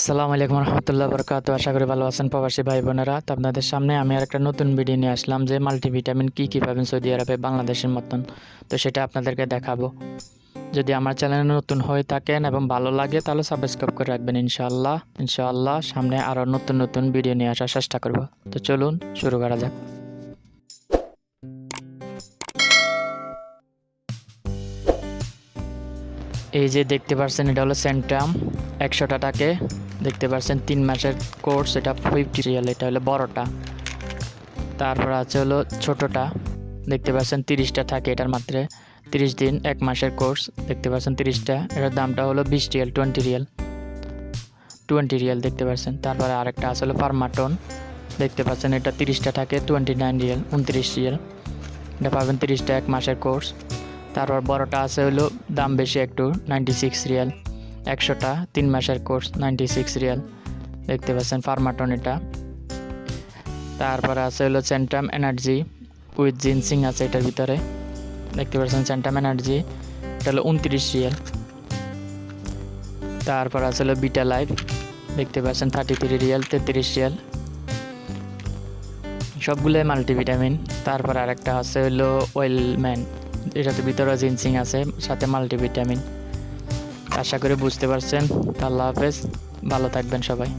আসসালামু আলাইকুম রহমতুল্লাহ বরকাত। আশা করি ভালো আছেন প্রবাসী ভাই বোনেরা। তো আপনাদের সামনে আমি আর একটা নতুন ভিডিও নিয়ে আসলাম যে মাল্টিভিটামিন কী পাবেন সৌদি আরবে বাংলাদেশের মতন। তো সেটা আপনাদেরকে দেখাবো। যদি আমার চ্যানেলে নতুন হয়ে থাকেন এবং ভালো লাগে তাহলে সাবস্ক্রাইব করে রাখবেন। ইনশাআল্লাহ সামনে আরও নতুন নতুন ভিডিও নিয়ে আসার চেষ্টা করব। তো চলুন শুরু করা যাক। এই যে দেখতে পাচ্ছেন এটা হলো সেন্ট্রাম 100টা টাকে দেখতে পাচ্ছেন 3 মাসের কোর্স। এটা 50 রিয়াল, এটা হলো বড়টা। তারপর আছে হলো ছোটোটা দেখতে পাচ্ছেন 30টা থাকে, এটার মাত্র 30 দিন 1 মাসের কোর্স দেখতে পাচ্ছেন 30টা। এটার দামটা হলো 20 রিয়াল, 20 রিয়াল দেখতে পাচ্ছেন। তারপরে আরেকটা আছে হলো ফার্মাটন দেখতে পাচ্ছেন, এটা 30টা থাকে 29 রিয়াল, 29 রিয়াল। এটা পাবেন 30টা 1 মাসের কোর্স। তারপর বড়টা আছে হলো দাম বেশি একটু 96 রিয়াল, 100টা 3 মাসের কোর্স 96 রিয়াল দেখতে পাচ্ছেন ফার্মাটন এটা। তারপরে আছে হলো সেন্ট্রাম এনার্জি উইথ জিনসিং আছে এটার ভিতরে দেখতে পাচ্ছেন সেন্ট্রাম এনার্জি, এটা হলো 29 রিয়াল। তারপর আছে হলো বিটা লাইফ দেখতে পাচ্ছেন 33 রিয়াল, 33 রিয়াল, সবগুলোই মাল্টিভিটামিন। তারপর আরেকটা আছে হলো ওয়েলম্যান, এটাতে ভিতরে জিনসিং আছে সাথে মাল্টিভিটামিন। আশা করি বুঝতে পারছেন। আল্লাহ হাফেজ, ভালো থাকবেন সবাই।